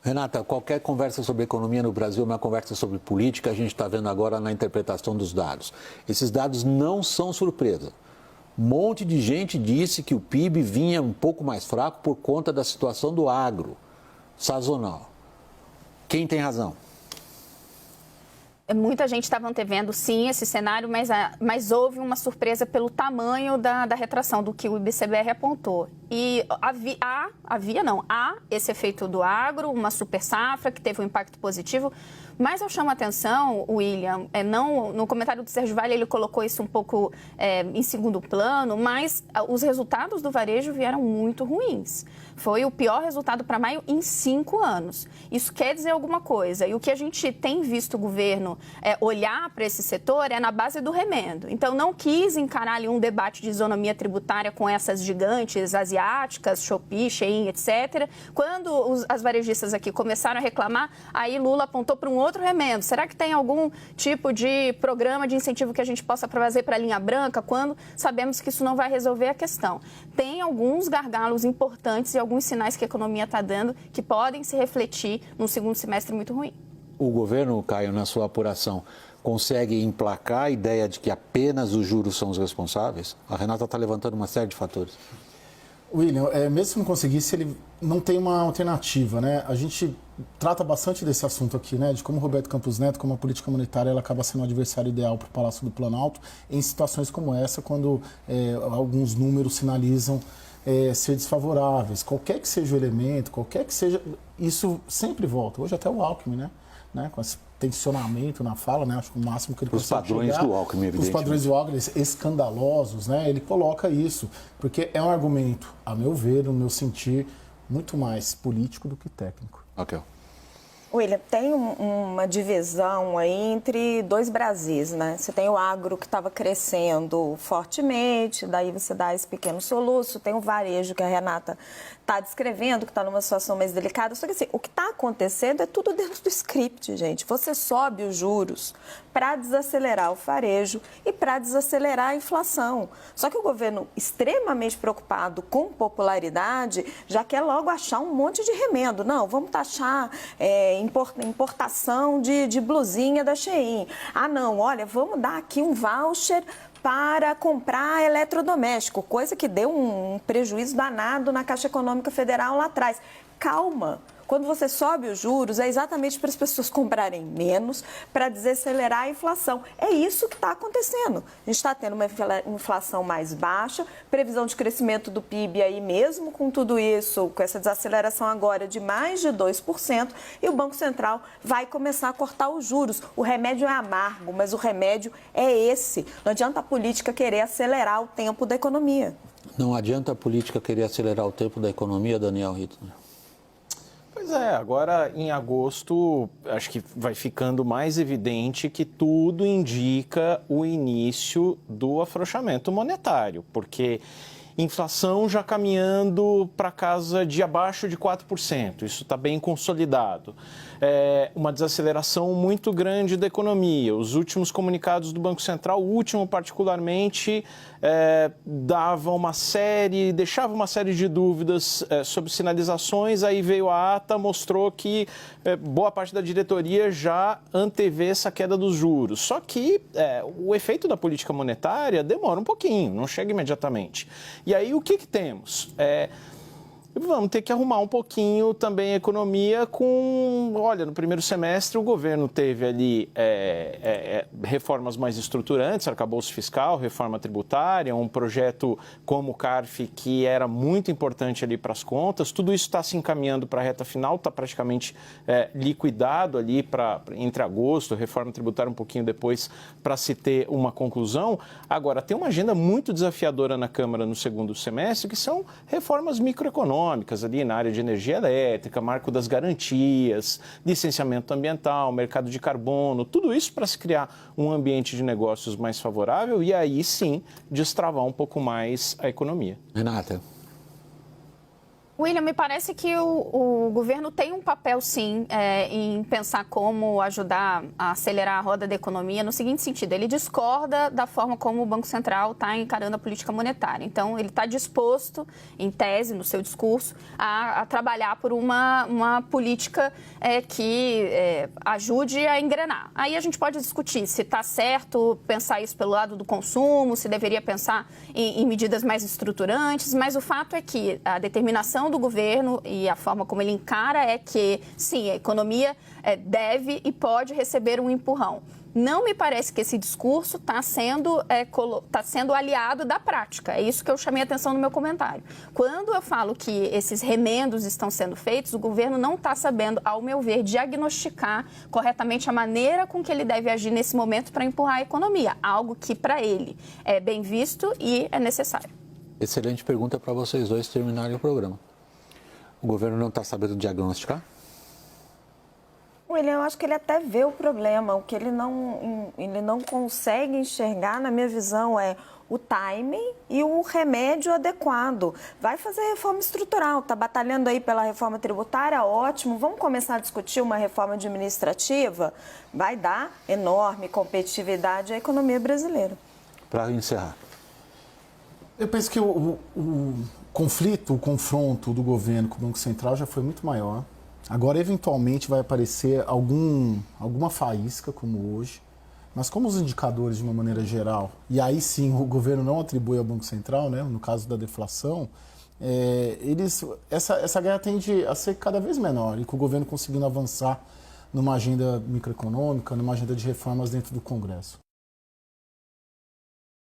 Renata, qualquer conversa sobre economia no Brasil é uma conversa sobre política, a gente está vendo agora na interpretação dos dados. Esses dados não são surpresa. Um monte de gente disse que o PIB vinha um pouco mais fraco por conta da situação do agro, sazonal. Quem tem razão? Muita gente estava antevendo, sim, esse cenário, mas houve uma surpresa pelo tamanho da retração, do que o IBCBR apontou. E há esse efeito do agro, uma super safra que teve um impacto positivo, mas eu chamo a atenção, William, no comentário do Sérgio Vale ele colocou isso um pouco em segundo plano, mas os resultados do varejo vieram muito ruins. Foi o pior resultado para maio em 5 anos. Isso quer dizer alguma coisa. E o que a gente tem visto o governo olhar para esse setor é na base do remendo. Então, não quis encarar ali um debate de isonomia tributária com essas gigantes asiáticas, Shopee, Shein, etc. Quando as varejistas aqui começaram a reclamar, aí Lula apontou para um outro remendo. Será que tem algum tipo de programa de incentivo que a gente possa fazer para a linha branca, quando sabemos que isso não vai resolver a questão? Tem alguns gargalos importantes e alguns sinais que a economia está dando que podem se refletir num segundo semestre muito ruim. O governo, Caio, na sua apuração, consegue emplacar a ideia de que apenas os juros são os responsáveis? A Renata está levantando uma série de fatores. William, mesmo se não conseguisse, ele não tem uma alternativa, né? A gente trata bastante desse assunto aqui, né? De como o Roberto Campos Neto, como a política monetária, ela acaba sendo o adversário ideal para o Palácio do Planalto em situações como essa, quando alguns números sinalizam ser desfavoráveis. Qualquer que seja o elemento, qualquer que seja, isso sempre volta. Hoje até o Alckmin, né? Com esse tensionamento na fala, né? Acho que o máximo que ele consegue chegar... Os padrões do Alckmin, evidentemente. Os padrões do Alckmin, escandalosos, né? Ele coloca isso, porque é um argumento, a meu ver, no meu sentir, muito mais político do que técnico. Ok. William, tem uma divisão aí entre dois Brasis, né? Você tem o agro que estava crescendo fortemente, daí você dá esse pequeno soluço, tem o varejo que a Renata está descrevendo, que está numa situação mais delicada. Só que assim, o que está acontecendo é tudo dentro do script, gente. Você sobe os juros para desacelerar o varejo e para desacelerar a inflação. Só que o governo, extremamente preocupado com popularidade, já quer logo achar um monte de remendo. Não, vamos taxar importação de blusinha da Shein. Ah, não, olha, vamos dar aqui um voucher para comprar eletrodoméstico, coisa que deu um prejuízo danado na Caixa Econômica Federal lá atrás. Calma. Quando você sobe os juros, é exatamente para as pessoas comprarem menos, para desacelerar a inflação. É isso que está acontecendo. A gente está tendo uma inflação mais baixa, previsão de crescimento do PIB aí mesmo com tudo isso, com essa desaceleração agora de mais de 2%, e o Banco Central vai começar a cortar os juros. O remédio é amargo, mas o remédio é esse. Não adianta a política querer acelerar o tempo da economia. Não adianta a política querer acelerar o tempo da economia, Daniel Rittner? Pois é, agora em agosto acho que vai ficando mais evidente que tudo indica o início do afrouxamento monetário, porque inflação já caminhando para casa de abaixo de 4%, isso está bem consolidado. Uma desaceleração muito grande da economia. Os últimos comunicados do Banco Central, o último particularmente, deixava uma série de dúvidas sobre sinalizações, aí veio a ata, mostrou que boa parte da diretoria já antevê essa queda dos juros. Só que o efeito da política monetária demora um pouquinho, não chega imediatamente. E aí o que temos? Vamos ter que arrumar um pouquinho também a economia olha, no primeiro semestre o governo teve ali reformas mais estruturantes, arcabouço fiscal, reforma tributária, um projeto como o CARF que era muito importante ali para as contas, tudo isso está se encaminhando para a reta final, está praticamente liquidado ali entre agosto, reforma tributária um pouquinho depois para se ter uma conclusão. Agora, tem uma agenda muito desafiadora na Câmara no segundo semestre, que são reformas microeconômicas, ali na área de energia elétrica, marco das garantias, licenciamento ambiental, mercado de carbono, tudo isso para se criar um ambiente de negócios mais favorável e aí sim destravar um pouco mais a economia. Renata. William, me parece que o governo tem um papel, sim, em pensar como ajudar a acelerar a roda da economia no seguinte sentido: ele discorda da forma como o Banco Central está encarando a política monetária. Então, ele está disposto, em tese, no seu discurso, a trabalhar por uma política que ajude a engrenar. Aí a gente pode discutir se está certo pensar isso pelo lado do consumo, se deveria pensar em medidas mais estruturantes, mas o fato é que a determinação do governo e a forma como ele encara é que, sim, a economia deve e pode receber um empurrão. Não me parece que esse discurso está sendo aliado da prática. É isso que eu chamei a atenção no meu comentário. Quando eu falo que esses remendos estão sendo feitos, o governo não está sabendo, ao meu ver, diagnosticar corretamente a maneira com que ele deve agir nesse momento para empurrar a economia. Algo que, para ele, é bem visto e é necessário. Excelente pergunta para vocês dois terminarem o programa. O governo não está sabendo diagnosticar? William, eu acho que ele até vê o problema. O que ele não consegue enxergar, na minha visão, é o timing e o remédio adequado. Vai fazer reforma estrutural, está batalhando aí pela reforma tributária, ótimo. Vamos começar a discutir uma reforma administrativa? Vai dar enorme competitividade à economia brasileira. Para encerrar. Eu penso que o conflito, o confronto do governo com o Banco Central já foi muito maior. Agora, eventualmente, vai aparecer alguma faísca, como hoje. Mas como os indicadores, de uma maneira geral, e aí sim o governo não atribui ao Banco Central, né, no caso da deflação, essa guerra tende a ser cada vez menor e com o governo conseguindo avançar numa agenda microeconômica, numa agenda de reformas dentro do Congresso.